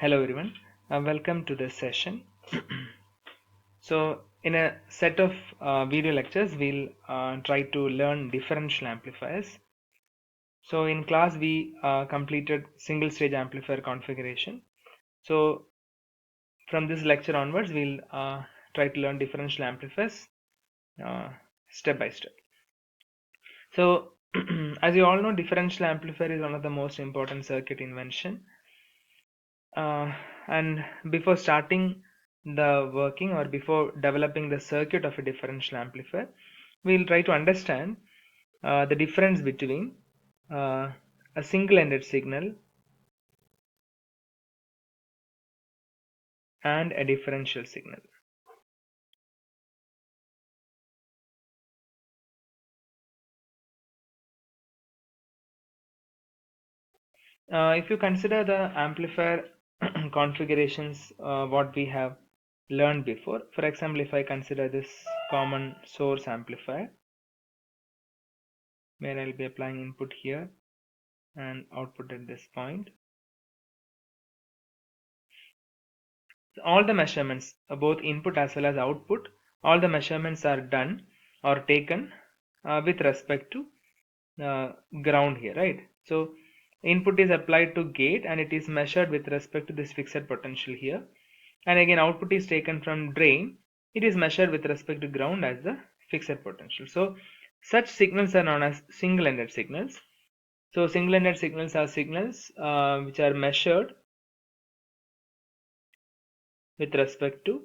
Hello everyone, welcome to this session. So in a set of video lectures, we'll try to learn differential amplifiers. So in class we completed single stage amplifier configuration. So from this lecture onwards, we'll try to learn differential amplifiers step by step. So as you all know, differential amplifier is one of the most important circuit invention. And before starting the working or before developing the circuit of a differential amplifier, we'll try to understand the difference between a single-ended signal and a differential signal. If you consider the amplifier configurations, what we have learned before, for example, if I consider this common source amplifier, where I'll be applying input here and output at this point. All the measurements, both input as well as output, all the measurements are done or taken with respect to ground here, right? So input is applied to gate and it is measured with respect to this fixed potential here, and again output is taken from drain, it is measured with respect to ground as the fixed potential. So such signals are known as single-ended signals. So single-ended signals are signals which are measured with respect to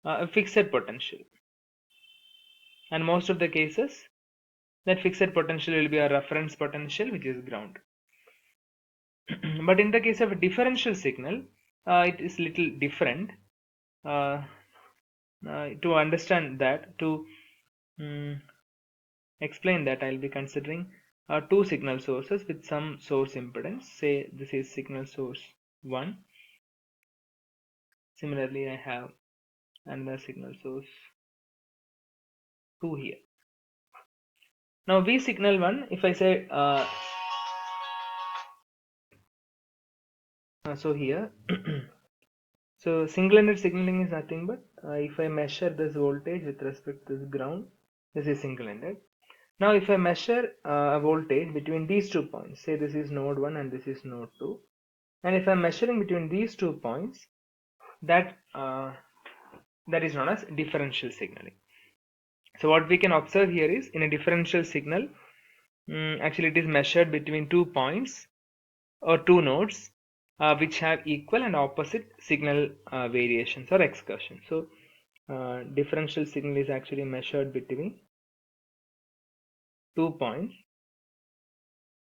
a fixed potential, and most of the cases that fixed potential will be a reference potential, which is ground. But in the case of a differential signal, it is little different. To understand that, to explain that, I'll be considering two signal sources with some source impedance. Say this is signal source 1. Similarly, I have another signal source 2 here. Now V signal 1, if I say so here so single-ended signaling is nothing but if I measure this voltage with respect to this ground, this is single-ended. Now if I measure a voltage between these 2 points, say this is node 1 and this is node 2, and if I'm measuring between these 2 points, that is known as differential signaling. So what we can observe here is, in a differential signal, actually it is measured between 2 points or 2 nodes which have equal and opposite signal variations or excursions. So differential signal is actually measured between 2 points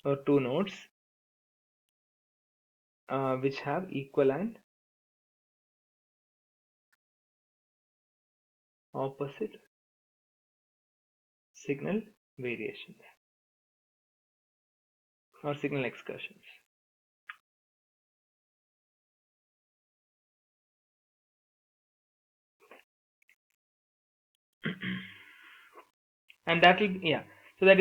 or 2 nodes which have equal and opposite signal variations or signal excursions. And that will, yeah, so that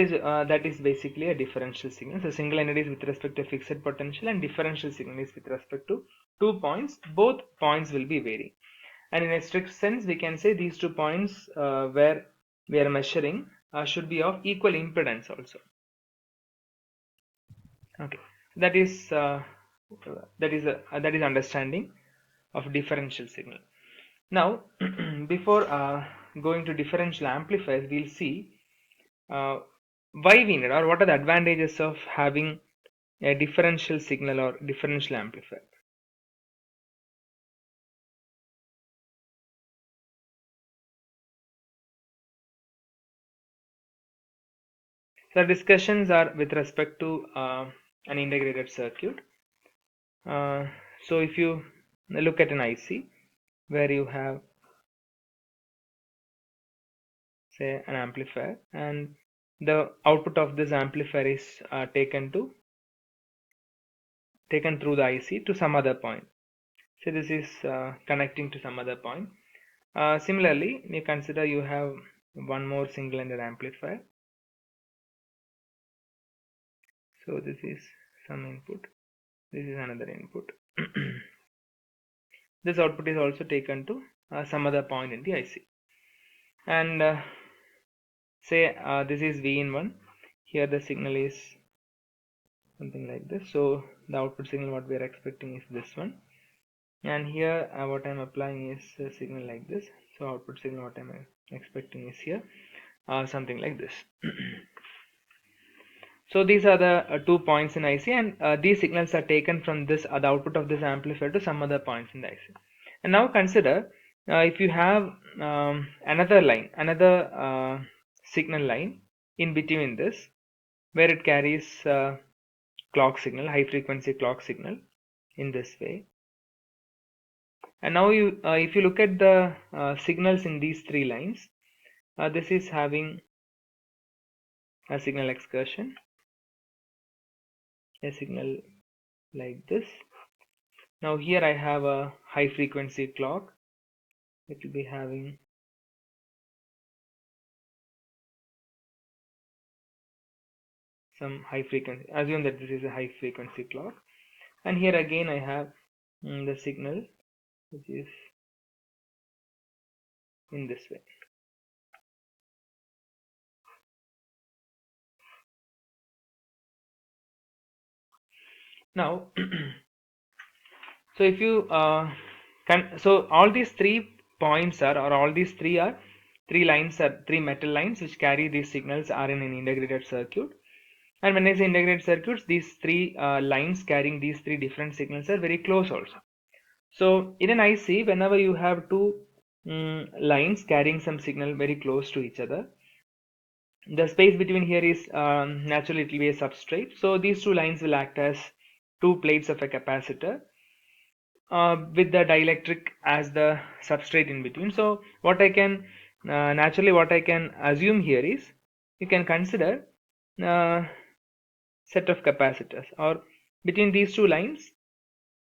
is basically a differential signal. So single-ended is with respect to fixed potential, and differential signal is with respect to 2 points. Both points will be varying, and in a strict sense we can say these 2 points where we are measuring should be of equal impedance also. Okay, that is understanding of differential signal. Now before going to differential amplifiers, we'll see why we need, or what are the advantages of having a differential signal or differential amplifier. So discussions are with respect to an integrated circuit. So if you look at an IC where you have, say, an amplifier, and the output of this amplifier is taken through the IC to some other point. So this is connecting to some other point. Similarly, you consider you have one more single-ended amplifier. So this is some input, this is another input. this output is also taken to some other point in the IC. And say this is V in 1, here the signal is something like this. So the output signal what we are expecting is this one, and here what I am applying is a signal like this. So output signal what I am expecting is here something like this. So these are the 2 points in IC, and these signals are taken from this the output of this amplifier to some other points in the IC. And now consider if you have another line, another signal line in between this, where it carries clock signal, high frequency clock signal in this way. And now you if you look at the signals in these 3 lines, this is having a signal excursion, a signal like this. Now here I have a high frequency clock. It will be having some high frequency. Assume that this is a high frequency clock. And here again I have the signal which is in this way. Now so if you so all these 3 points are, or all these 3 are 3 lines, are 3 metal lines which carry these signals are in an integrated circuit. And when I say integrated circuits, these 3 lines carrying these 3 different signals are very close also. So in an IC, whenever you have 2 lines carrying some signal very close to each other, the space between here is naturally it will be a substrate. So these 2 lines will act as 2 plates of a capacitor with the dielectric as the substrate in between. So what I can naturally what I can assume here is, you can consider set of capacitors, or between these 2 lines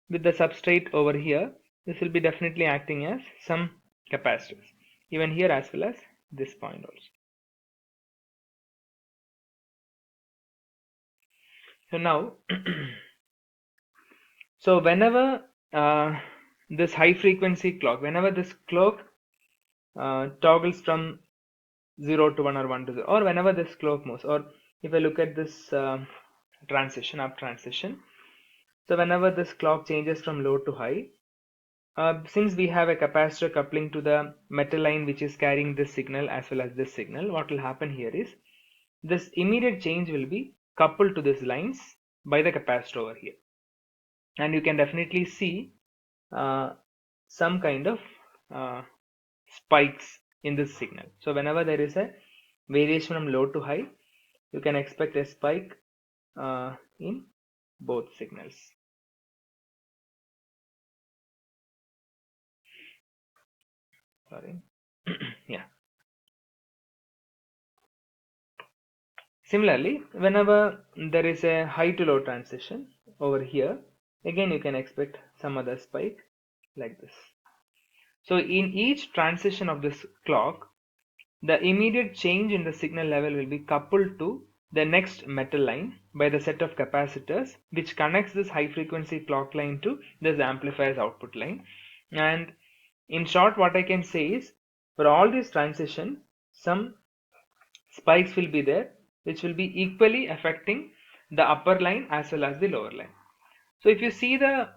with the substrate over here, this will be definitely acting as some capacitors, even here as well as this point also. So now so whenever this high frequency clock, whenever this clock toggles from 0 to 1 or 1 to 0, or whenever this clock moves, or if I look at this transition, up transition, so whenever this clock changes from low to high, since we have a capacitor coupling to the metal line which is carrying this signal as well as this signal, what will happen here is, this immediate change will be coupled to these lines by the capacitor over here, and you can definitely see some kind of spikes in this signal. So whenever there is a variation from low to high, you can expect a spike in both signals. Sorry. Yeah. Similarly, whenever there is a high to low transition over here, again you can expect some other spike like this. So in each transition of this clock, the immediate change in the signal level will be coupled to the next metal line by the set of capacitors which connects this high frequency clock line to this amplifier's output line. And in short, what I can say is, for all these transitions, some spikes will be there which will be equally affecting the upper line as well as the lower line. So if you see the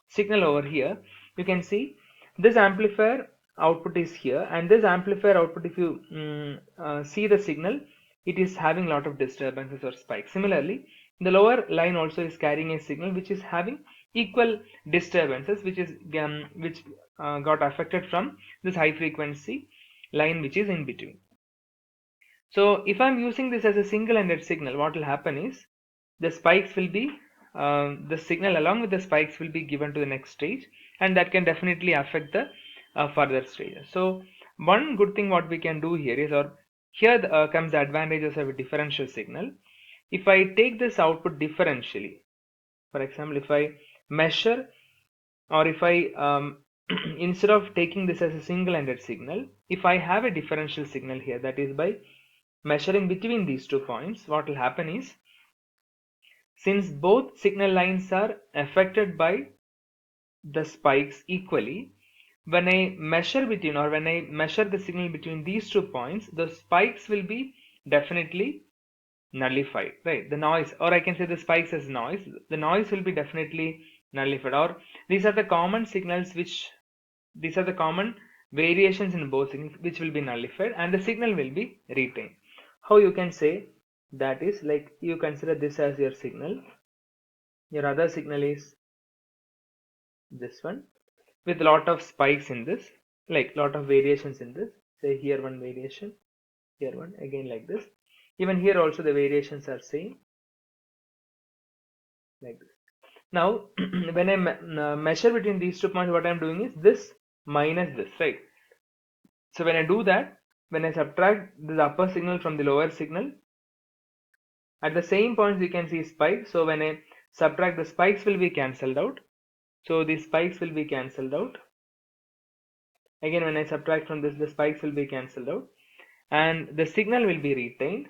signal over here, you can see this amplifier output is here, and this amplifier output, if you see the signal, it is having a lot of disturbances or spikes. Similarly, the lower line also is carrying a signal which is having equal disturbances, which is got affected from this high frequency line which is in between. So if I'm using this as a single-ended signal, what will happen is, the spikes will be the signal along with the spikes will be given to the next stage, and that can definitely affect the further stages. So one good thing what we can do here is, or here comes the advantages of a differential signal. If I take this output differentially, for example, if I measure, or if I instead of taking this as a single-ended signal, if I have a differential signal here, that is by measuring between these 2 points, what will happen is, since both signal lines are affected by the spikes equally, when I measure between, or when I measure the signal between these 2 points, the spikes will be definitely nullified, right? The noise, or I can say the spikes as noise, the noise will be definitely nullified, or these are the common signals these are the common variations in both signals which will be nullified, and the signal will be retained. How you can say that is, like, you consider this as your signal, your other signal is this one, with lot of spikes in this, like lot of variations in this. Say here one variation, here one, again like this. Even here also the variations are same, like this. Now when I measure between these 2 points, what I am doing is this minus this, right? So when I do that, when I subtract the upper signal from the lower signal, at the same points you can see spike. So when I subtract, the spikes will be cancelled out. So the spikes will be cancelled out. Again, when I subtract from this, the spikes will be cancelled out, and the signal will be retained,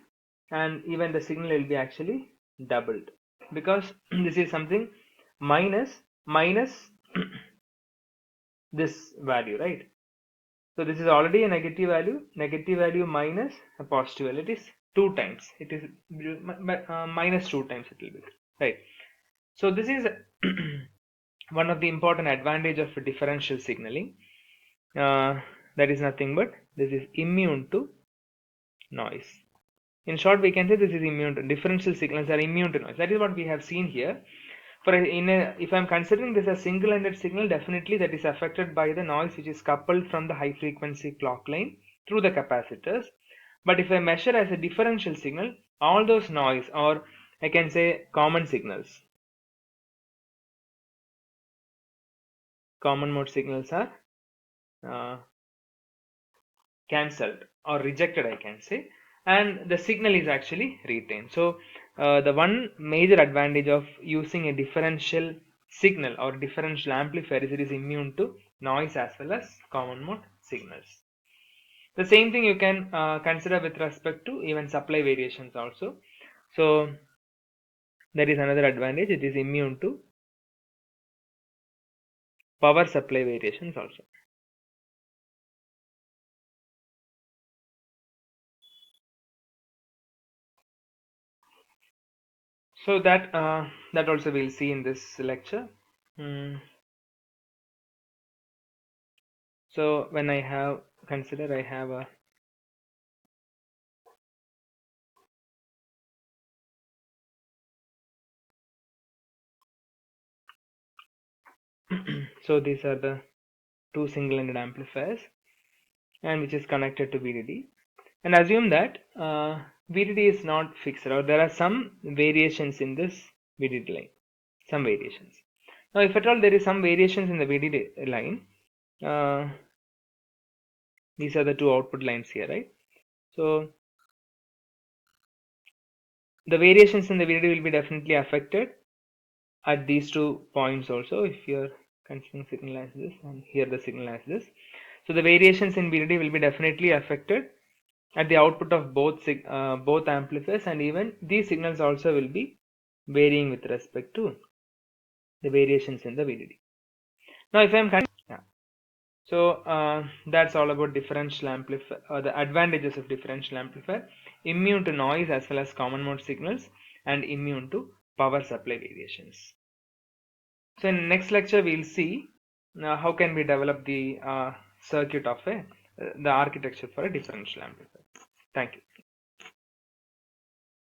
and even the signal will be actually doubled, because this is something minus this value, right? So this is already a negative value minus a positive value. It is 2 times. It is minus 2 times it will be, right? So this is one of the important advantage of differential signaling. That is nothing but this is immune to noise. In short, we can say this is immune to differential signals are immune to noise. That is what we have seen here. If I am considering this as single-ended signal, definitely that is affected by the noise which is coupled from the high frequency clock line through the capacitors. But if I measure as a differential signal, all those noise, or I can say common signals, common mode signals are uh, cancelled or rejected, I can say, and the signal is actually retained. So the one major advantage of using a differential signal or differential amplifier is it is immune to noise as well as common mode signals. The same thing you can consider with respect to even supply variations also. So there is another advantage, it is immune to power supply variations also. So that also we'll see in this lecture. So when I have consider I have a so these are the two single-ended amplifiers, and which is connected to VDD, and assume that VDD is not fixed, or there are some variations in this VDD line, some variations. Now if at all there is some variations in the VDD line, these are the two output lines here, right? So the variations in the VDD will be definitely affected at these 2 points also, if you are considering signal as this and here the signal as this. So the variations in VDD will be definitely affected at the output of both amplifiers, and even these signals also will be varying with respect to the variations in the VDD. Now if I am so that's all about differential amplifier, the advantages of differential amplifier: immune to noise as well as common mode signals, and immune to power supply variations. So in next lecture we'll see how can we develop the circuit of the architecture for a differential amplifier. Thank you.